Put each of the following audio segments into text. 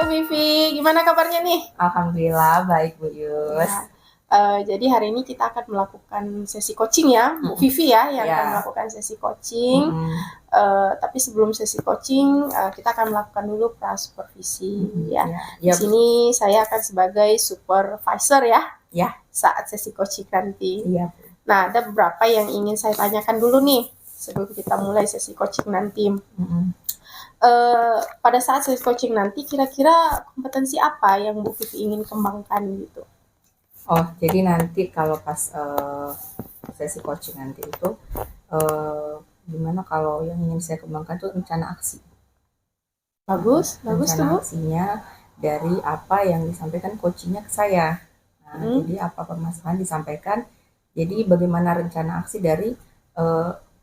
Vivi, gimana kabarnya nih? Alhamdulillah baik Bu Yus. Ya, jadi hari ini kita akan melakukan sesi coaching ya, Bu Vivi ya, yang akan Ya. melakukan sesi coaching. Tapi sebelum sesi coaching, kita akan melakukan dulu pra-supervisi ya. Di sini saya akan sebagai supervisor ya, saat sesi coaching nanti. Nah, ada beberapa yang ingin saya tanyakan dulu nih sebelum kita mulai sesi coaching nanti. Pada saat sesi coaching nanti, kira-kira kompetensi apa yang Bu Vivi ingin kembangkan gitu? Oh, jadi nanti kalau pas sesi coaching nanti itu, gimana kalau yang ingin saya kembangkan itu rencana aksi. Bagus tuh. Rencana aksinya dari apa yang disampaikan coachingnya ke saya. Nah, jadi apa permasalahan disampaikan, jadi bagaimana rencana aksi dari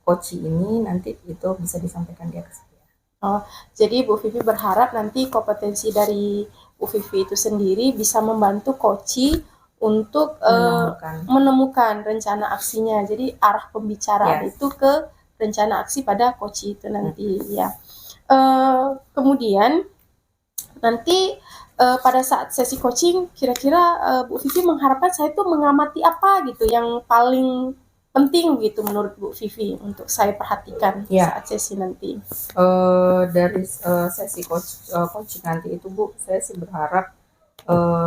coaching ini nanti itu bisa disampaikan dia ke saya. Oh, jadi Bu Vivi berharap nanti kompetensi dari Bu Vivi itu sendiri bisa membantu coaching untuk menemukan rencana aksinya. Jadi arah pembicaraan itu ke rencana aksi pada coaching itu nanti ya. Kemudian nanti pada saat sesi coaching, kira-kira Bu Vivi mengharapkan saya tuh mengamati apa gitu yang paling penting gitu menurut Bu Vivi untuk saya perhatikan saat sesi nanti. Dari sesi coaching nanti itu Bu, saya sih berharap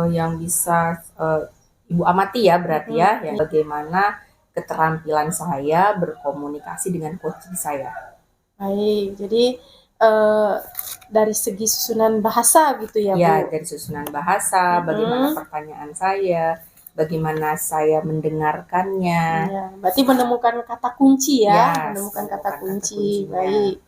yang bisa Ibu amati ya berarti ya bagaimana keterampilan saya berkomunikasi dengan coaching saya. Baik, jadi dari segi susunan bahasa gitu ya Bu? Ya, dari susunan bahasa, bagaimana pertanyaan saya, bagaimana saya mendengarkannya. Ya, berarti menemukan kata kunci ya, menemukan kata kunci. Baik.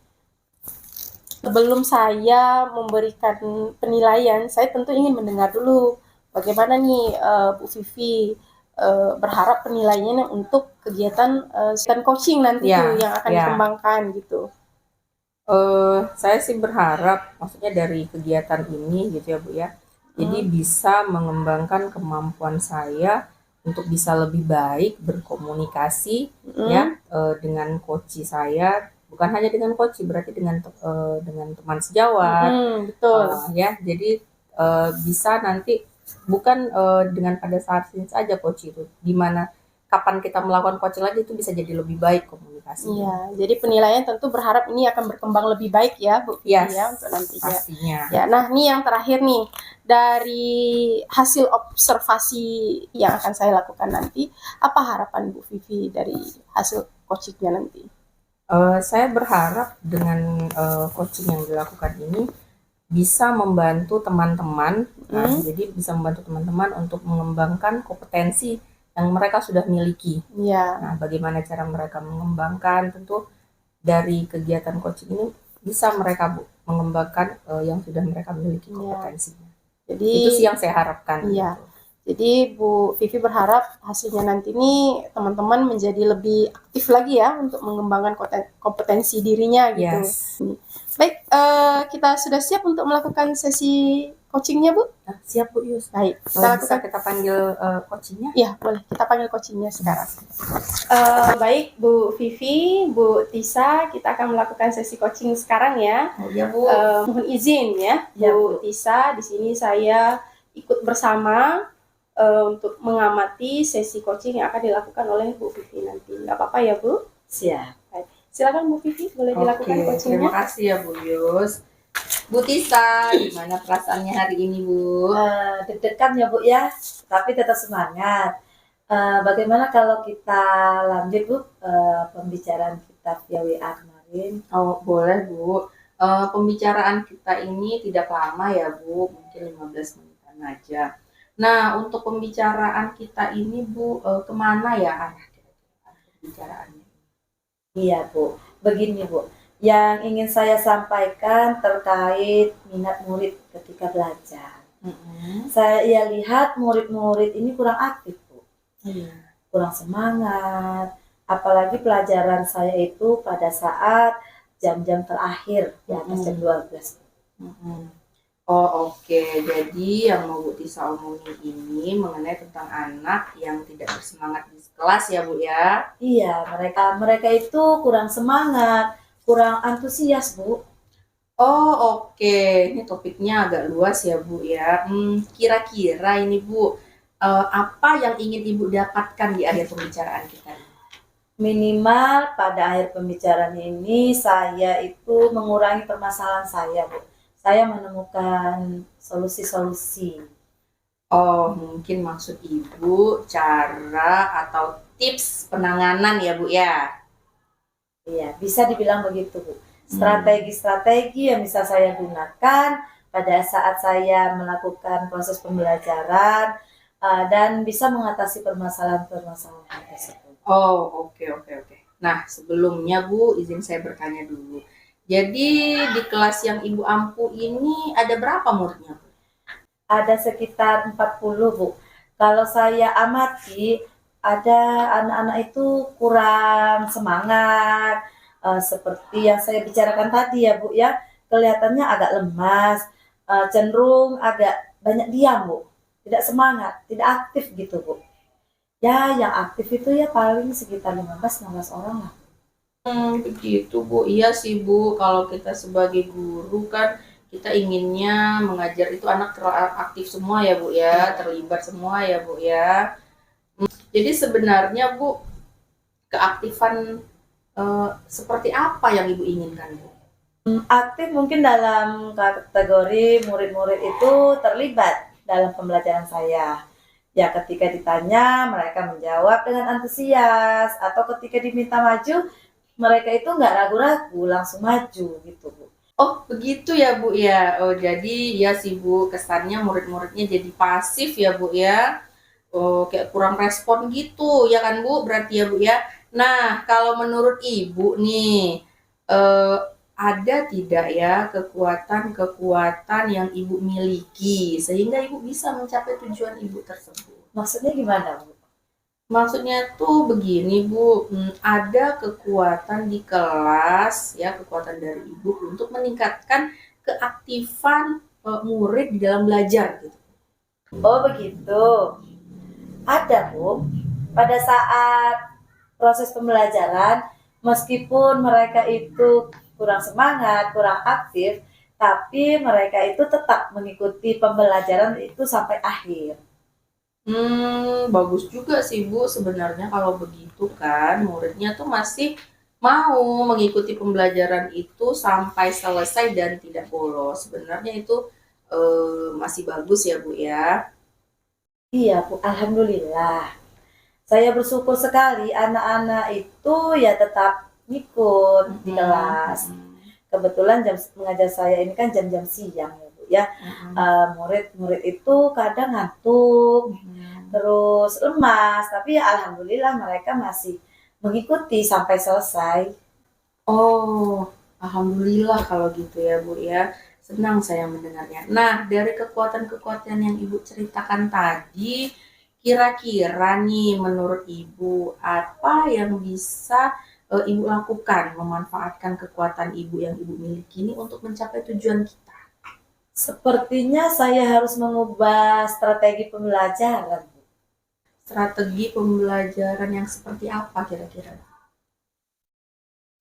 Sebelum saya memberikan penilaian, saya tentu ingin mendengar dulu bagaimana nih Bu Vivi berharap penilaiannya untuk kegiatan coaching nanti tuh yang akan dikembangkan gitu. Saya sih berharap, maksudnya dari kegiatan ini gitu ya Bu ya, jadi bisa mengembangkan kemampuan saya untuk bisa lebih baik berkomunikasi ya dengan coach saya, bukan hanya dengan coach, berarti dengan teman sejawat, betul. Ya. Jadi bisa nanti bukan dengan pada saat ini saja coach itu, dimana kapan kita melakukan coaching lagi itu bisa jadi lebih baik komunikasinya. Iya, jadi penilaian tentu berharap ini akan berkembang lebih baik ya Bu Vivi ya untuk nantinya. Pastinya. Ya, nah ini yang terakhir nih, dari hasil observasi yang akan saya lakukan nanti, apa harapan Bu Vivi dari hasil coachingnya nanti? Saya berharap dengan coaching yang dilakukan ini bisa membantu teman-teman, jadi bisa membantu teman-teman untuk mengembangkan kompetensi yang mereka sudah miliki. Nah, bagaimana cara mereka mengembangkan? Tentu dari kegiatan coaching ini bisa mereka mengembangkan yang sudah mereka miliki kompetensinya. Jadi itu sih yang saya harapkan. Iya. Gitu. Jadi Bu Vivi berharap hasilnya nanti ini teman-teman menjadi lebih aktif lagi ya untuk mengembangkan kompetensi dirinya gitu. Baik, kita sudah siap untuk melakukan sesi coachingnya Bu? Siap Bu Yus. Baik, kita panggil coachingnya? Iya, boleh. Kita panggil coachingnya sekarang. Baik, Bu Vivi, Bu Tisa, kita akan melakukan sesi coaching sekarang ya. Iya Bu. Mohon izin ya, Bu Tisa. Di sini saya ikut bersama untuk mengamati sesi coaching yang akan dilakukan oleh Bu Vivi nanti. Nggak apa-apa ya Bu? Siap. Baik. Silakan Bu Vivi, boleh dilakukan coachingnya. Terima kasih ya Bu Yus. Bu Tisa, gimana perasaannya hari ini Bu? Deg-degan ya Bu ya, tapi tetap semangat. Bagaimana kalau kita lanjut Bu pembicaraan kita via WA kemarin? Oh boleh Bu. Pembicaraan kita ini tidak lama ya Bu, mungkin 15 menitan aja. Nah untuk pembicaraan kita ini Bu, kemana ya arah pembicaraannya? Iya Bu, begini Bu. Yang ingin saya sampaikan terkait minat murid ketika belajar. Saya lihat murid-murid ini kurang aktif Bu, kurang semangat. Apalagi pelajaran saya itu pada saat jam-jam terakhir di atas jam 12. Oh oke. Jadi yang mau Bu Tisa omongin ini mengenai tentang anak yang tidak bersemangat di kelas ya Bu ya? Iya, mereka itu kurang semangat, kurang antusias Bu. Oh, oke. Ini topiknya agak luas ya, Bu, ya. Kira-kira ini, Bu, apa yang ingin Ibu dapatkan di akhir pembicaraan kita ini? Minimal pada akhir pembicaraan ini saya itu mengurangi permasalahan saya, Bu. Saya menemukan solusi-solusi. Oh, mungkin maksud Ibu cara atau tips penanganan ya, Bu, ya? Iya, bisa dibilang begitu, Bu. Strategi-strategi yang bisa saya gunakan pada saat saya melakukan proses pembelajaran dan bisa mengatasi permasalahan-permasalahan tersebut. Oh, oke, oke, oke. Nah, sebelumnya, Bu, izin saya bertanya dulu. Jadi, di kelas yang Ibu ampu ini ada berapa muridnya, Bu? Ada sekitar 40, Bu. Kalau saya amati, ada anak-anak itu kurang semangat, seperti yang saya bicarakan tadi ya, Bu, ya. Kelihatannya agak lemas, cenderung agak banyak diam, Bu. Tidak semangat, tidak aktif gitu, Bu. Ya, yang aktif itu ya paling sekitar 15-16 orang lah. Begitu, Bu. Iya sih, Bu. Kalau kita sebagai guru kan kita inginnya mengajar itu anak aktif semua ya, Bu ya, terlibat semua ya, Bu ya. Jadi sebenarnya, Bu, keaktifan seperti apa yang Ibu inginkan, Bu? Aktif mungkin dalam kategori murid-murid itu terlibat dalam pembelajaran saya. Ya, ketika ditanya, mereka menjawab dengan antusias, atau ketika diminta maju, mereka itu nggak ragu-ragu, langsung maju gitu, Bu. Oh, begitu ya, Bu ya. Oh, jadi ya sih, Bu, kesannya murid-muridnya jadi pasif ya, Bu ya. Oh, kayak kurang respon gitu, ya kan, Bu? Berarti ya, Bu ya. Nah, kalau menurut Ibu nih, eh, ada tidak ya kekuatan-kekuatan yang Ibu miliki sehingga Ibu bisa mencapai tujuan Ibu tersebut? Maksudnya gimana, Bu? Maksudnya tuh begini, Bu, ada kekuatan di kelas, ya, kekuatan dari Ibu untuk meningkatkan keaktifan murid di dalam belajar gitu. Oh, begitu. Ada, Bu. Pada saat proses pembelajaran, meskipun mereka itu kurang semangat, kurang aktif, tapi mereka itu tetap mengikuti pembelajaran itu sampai akhir. Bagus juga sih, Bu, sebenarnya kalau begitu kan, muridnya tuh masih mau mengikuti pembelajaran itu sampai selesai dan tidak bolos. Sebenarnya itu masih bagus ya, Bu ya. Iya, Bu. Alhamdulillah. Saya bersyukur sekali anak-anak itu ya tetap ngikut di kelas. Kebetulan jam mengajar saya ini kan jam-jam siang ya, Bu ya. Murid-murid itu kadang ngantuk, terus lemas, tapi ya alhamdulillah mereka masih mengikuti sampai selesai. Oh, alhamdulillah kalau gitu ya, Bu ya. Senang saya mendengarnya. Nah, dari kekuatan-kekuatan yang Ibu ceritakan tadi, kira-kira nih menurut Ibu apa yang bisa Ibu lakukan memanfaatkan kekuatan Ibu yang Ibu miliki ini untuk mencapai tujuan kita? Sepertinya saya harus mengubah strategi pembelajaran. Strategi pembelajaran yang seperti apa kira-kira?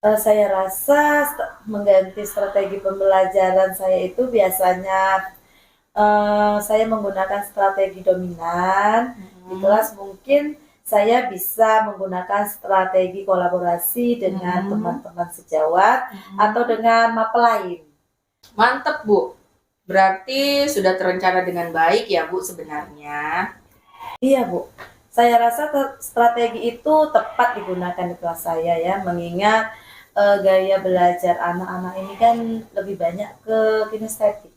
Saya rasa mengganti strategi pembelajaran saya itu biasanya saya menggunakan strategi dominan di kelas. Mungkin saya bisa menggunakan strategi kolaborasi dengan teman-teman sejawat atau dengan mapel lain. Mantep, Bu. Berarti sudah terencana dengan baik ya, Bu, sebenarnya. Iya, Bu. Saya rasa strategi itu tepat digunakan di kelas saya ya, mengingat gaya belajar anak-anak ini kan lebih banyak ke kinestetik.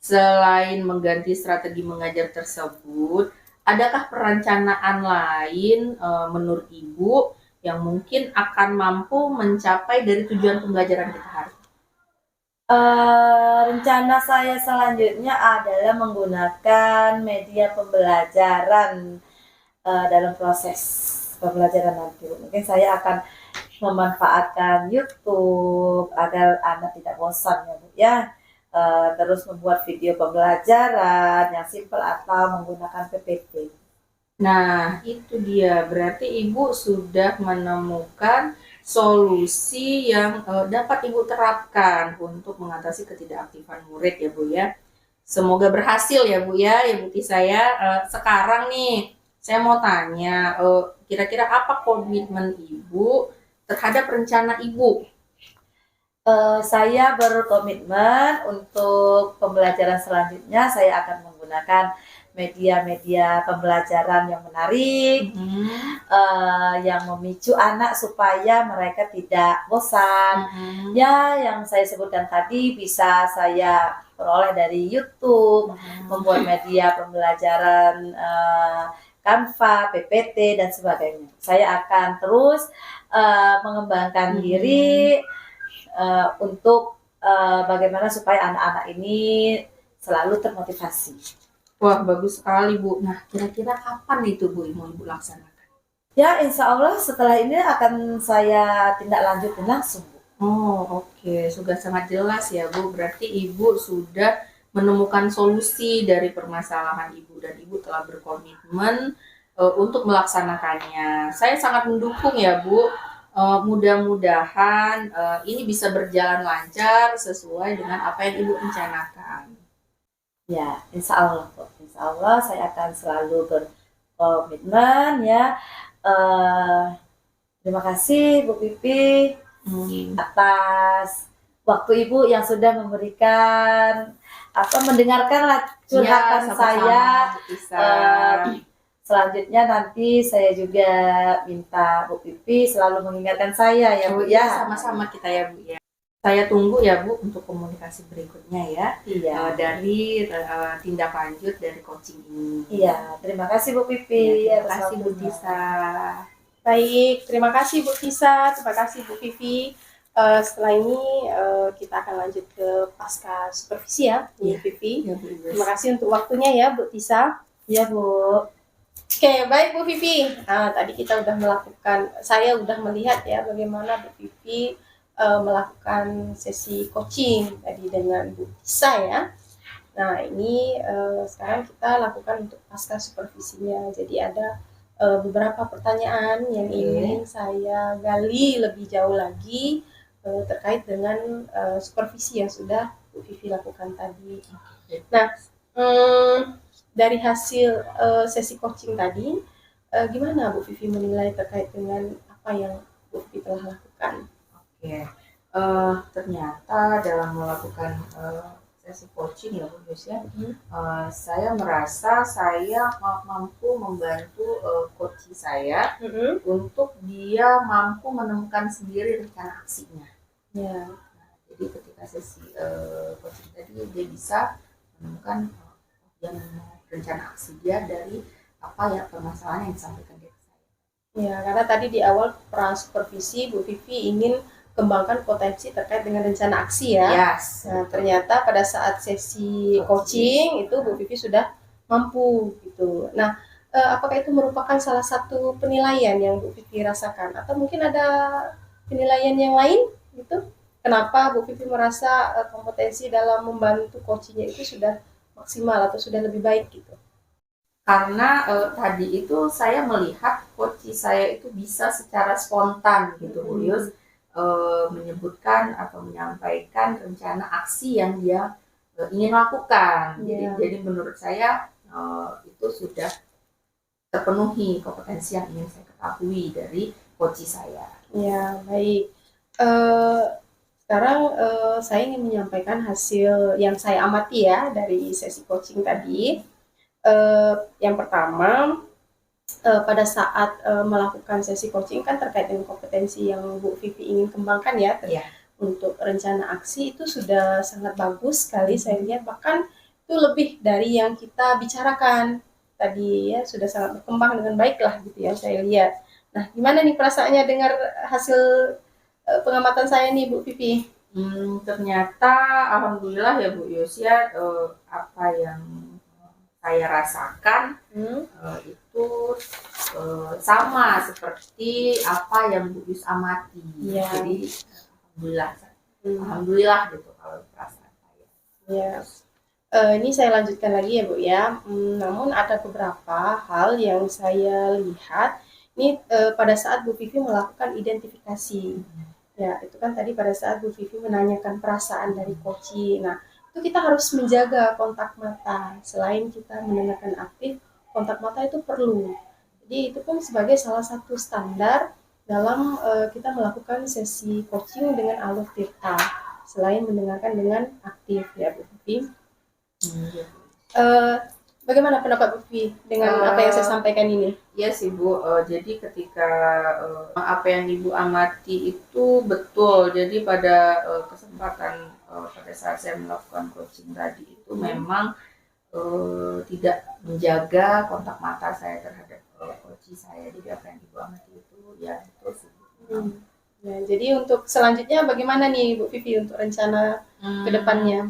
Selain mengganti strategi mengajar tersebut, adakah perencanaan lain menurut Ibu yang mungkin akan mampu mencapai dari tujuan pembelajaran kita hari ini? Rencana saya selanjutnya adalah menggunakan media pembelajaran dalam proses pembelajaran nanti. Mungkin saya akan memanfaatkan YouTube agar anak tidak bosan ya, Bu ya. Terus membuat video pembelajaran yang simpel atau menggunakan PPT. Nah, itu dia. Berarti Ibu sudah menemukan solusi yang dapat Ibu terapkan untuk mengatasi ketidakaktifan murid ya Bu ya. Semoga berhasil ya Bu ya, Bu Tisa ya. Sekarang nih saya mau tanya, kira-kira apa komitmen Ibu terhadap rencana Ibu? Saya berkomitmen untuk pembelajaran selanjutnya saya akan menggunakan media-media pembelajaran yang menarik, yang memicu anak supaya mereka tidak bosan. Ya, yang saya sebutkan tadi bisa saya peroleh dari YouTube, membuat media pembelajaran Canva, PPT dan sebagainya. Saya akan terus mengembangkan diri untuk bagaimana supaya anak-anak ini selalu termotivasi. Wah, bagus sekali Bu. Nah, kira-kira kapan itu Bu mau Ibu laksanakan? Ya, insya Allah setelah ini akan saya tindak lanjutin langsung Bu. Oh, oke. Sudah sangat jelas ya Bu. Berarti Ibu sudah menemukan solusi dari permasalahan Ibu dan Ibu telah berkomitmen untuk melaksanakannya. Saya sangat mendukung ya Bu. Mudah-mudahan ini bisa berjalan lancar sesuai dengan apa yang Ibu rencanakan. Ya, insya Allah kok. Insya Allah saya akan selalu berkomitmen ya. Terima kasih Bu Pipi atas waktu Ibu yang sudah memberikan mendengarkan curhatan saya. Selanjutnya nanti saya juga minta Bu Pipi selalu mengingatkan saya ya Bu ya. Sama-sama kita ya Bu ya. Saya tunggu ya Bu untuk komunikasi berikutnya ya. Iya. Dari tindak lanjut dari coaching ini. Iya, terima kasih Bu Pipi. Ya, terima kasih Bu Tisa. Baik, terima kasih Bu Tisa, terima kasih Bu Vivi. Setelah ini kita akan lanjut ke pasca supervisi ya, Bu Vivi. Ya, terima kasih untuk waktunya ya Bu Tisa. Iya Bu. Oke, baik Bu Vivi. Tadi kita saya udah melihat ya bagaimana Bu Vivi melakukan sesi coaching tadi dengan Bu Tisa ya. Nah, ini sekarang kita lakukan untuk pasca supervisinya. Jadi ada beberapa pertanyaan yang ingin saya gali lebih jauh lagi terkait dengan supervisi yang sudah Bu Vivi lakukan tadi. Nah, dari hasil sesi coaching tadi, gimana Bu Vivi menilai terkait dengan apa yang Bu Vivi telah lakukan? Oke, ternyata dalam melakukan sesi coaching ya Bu Yus ya, saya merasa saya mampu membantu coach saya untuk dia mampu menemukan sendiri rencana aksinya. Ya. Nah, jadi ketika sesi coaching tadi dia bisa menemukan rencana aksi dia dari apa ya permasalahan yang disampaikan dia ke saya. Ya, karena tadi di awal pra supervisi Bu Vivi ingin kembangkan potensi terkait dengan rencana aksi ya. Yes. Nah, ternyata pada saat sesi coaching itu Bu Vivi sudah mampu gitu. Nah, apakah itu merupakan salah satu penilaian yang Bu Vivi rasakan atau mungkin ada penilaian yang lain gitu? Kenapa Bu Vivi merasa kompetensi dalam membantu coachingnya itu sudah maksimal atau sudah lebih baik gitu? Karena tadi itu saya melihat coach saya itu bisa secara spontan gitu Bu Yus. Menyebutkan atau menyampaikan rencana aksi yang dia ingin lakukan. Jadi menurut saya itu sudah terpenuhi kompetensi yang ingin saya ketahui dari coach saya. Ya, baik. Sekarang saya ingin menyampaikan hasil yang saya amati ya dari sesi coaching tadi. Yang pertama, pada saat melakukan sesi coaching kan terkait dengan kompetensi yang Bu Vivi ingin kembangkan ya, untuk rencana aksi itu sudah sangat bagus sekali saya lihat, bahkan itu lebih dari yang kita bicarakan tadi ya, sudah sangat berkembang dengan baik lah gitu ya saya lihat. Nah, gimana nih perasaannya dengar hasil pengamatan saya nih Bu Vivi? Ternyata alhamdulillah ya Bu Yosia, apa yang saya rasakan itu sama seperti apa yang Bu Yus amati. Jadi alhamdulillah gitu kalau perasaan saya. Ya. Ini saya lanjutkan lagi ya Bu ya. Namun ada beberapa hal yang saya lihat Ini pada saat Bu Vivi melakukan identifikasi. Ya, itu kan tadi pada saat Bu Vivi menanyakan perasaan dari Koci. Nah, itu kita harus menjaga kontak mata. Selain kita mendengarkan aktif, kontak mata itu perlu. Jadi itu pun sebagai salah satu standar dalam kita melakukan sesi coaching dengan alur tirta. Selain mendengarkan dengan aktif ya Bu Vivi. Bagaimana pendapat Bu Vivi dengan apa yang saya sampaikan ini? Iya sih Bu, jadi ketika apa yang Ibu amati itu betul. Jadi pada kesempatan pada saat saya melakukan coaching tadi itu memang tidak menjaga kontak mata saya terhadap coaching saya. Jadi apa yang Ibu amati itu ya betul sih. Nah, jadi untuk selanjutnya bagaimana nih Bu Vivi untuk rencana ke depannya?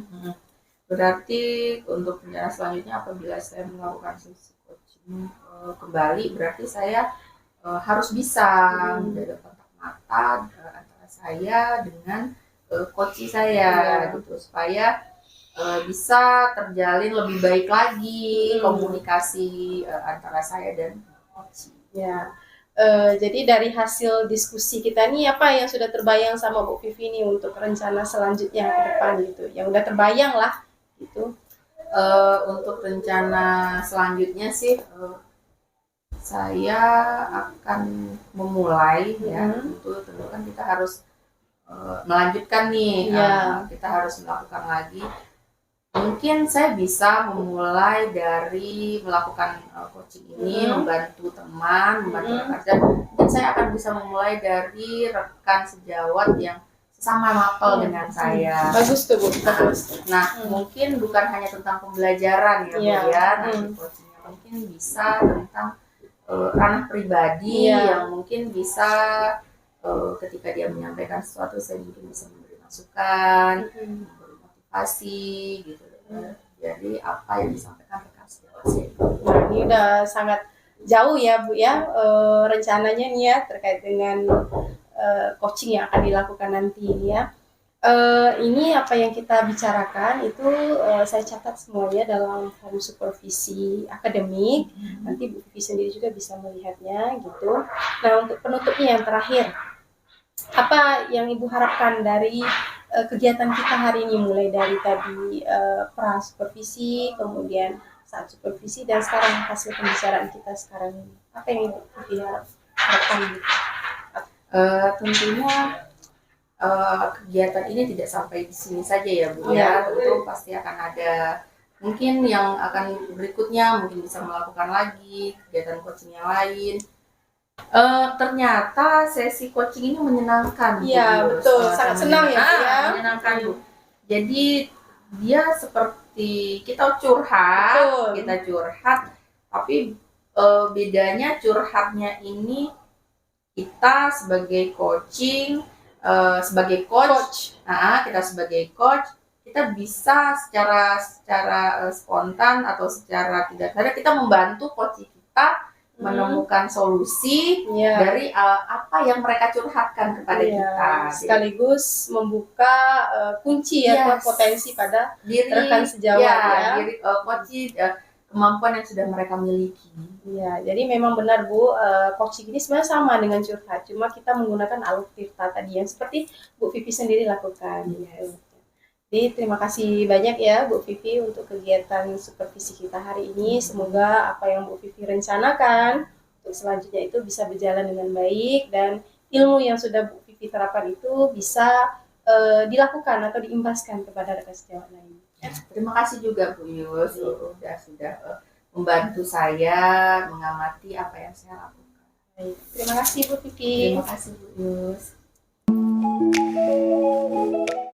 Berarti untuk rencana selanjutnya apabila saya melakukan sesi coaching kembali, berarti saya harus bisa menjaga kontak mata antara saya dengan coach saya gitu, supaya bisa terjalin lebih baik lagi komunikasi antara saya dan coach. Ya. Jadi dari hasil diskusi kita nih, apa yang sudah terbayang sama Bu Vivi nih untuk rencana selanjutnya ke depan gitu? Yang udah terbayang lah gitu. Untuk rencana selanjutnya sih saya akan memulai ya, tentu kan kita harus melanjutkan nih, kita harus melakukan lagi. Mungkin saya bisa memulai dari melakukan coaching ini, membantu teman, membantu rekan. Mungkin saya akan bisa memulai dari rekan sejawat yang sama mapel dengan saya. Bagus tuh Bu, bagus. Nah, mungkin bukan hanya tentang pembelajaran ya Bu ya, nanti coachingnya mungkin bisa tentang ranah pribadi yang mungkin bisa ketika dia menyampaikan sesuatu saya mungkin bisa memberi masukan, memberi motivasi gitu. Jadi apa yang disampaikan rekan sejawat saya. Nah, ini udah sangat jauh ya Bu ya rencananya nih ya terkait dengan coaching yang akan dilakukan nanti ini ya. Ini apa yang kita bicarakan itu saya catat semuanya dalam form supervisi akademik. Nanti Bu Vivi sendiri juga bisa melihatnya gitu. Nah, untuk penutupnya yang terakhir, apa yang Ibu harapkan dari kegiatan kita hari ini, mulai dari tadi pra supervisi, kemudian saat supervisi, dan sekarang hasil pembicaraan kita sekarang ini. Apa yang Ibu Vivi harapkan gitu? Tentunya kegiatan ini tidak sampai di sini saja ya Bu ya. Tentu pasti akan ada mungkin yang akan berikutnya, mungkin bisa melakukan lagi kegiatan coaching yang lain. Ternyata sesi coaching ini menyenangkan. Iya betul, sangat senang ya Bu ya. Menyenangkan Bu. Jadi dia seperti kita curhat, tapi bedanya curhatnya ini kita sebagai coaching, sebagai coach, kita sebagai coach, kita bisa secara spontan atau secara tidak sadar kita membantu coach kita menemukan solusi dari apa yang mereka curhatkan kepada kita. Sekaligus membuka kunci potensi pada diri rekan sejawat diri coach, kemampuan yang sudah mereka miliki. Iya, jadi memang benar Bu, coaching ini sebenarnya sama dengan curhat, cuma kita menggunakan alur tirta tadi yang seperti Bu Vivi sendiri lakukan. Jadi terima kasih banyak ya Bu Vivi untuk kegiatan supervisi kita hari ini. Semoga apa yang Bu Vivi rencanakan untuk selanjutnya itu bisa berjalan dengan baik dan ilmu yang sudah Bu Vivi terapkan itu bisa dilakukan atau diimbaskan kepada rekan sejawat lain. Terima kasih juga Bu Yus sudah membantu saya mengamati apa yang saya lakukan. Terima kasih Bu Vivi. Terima kasih Bu Yus.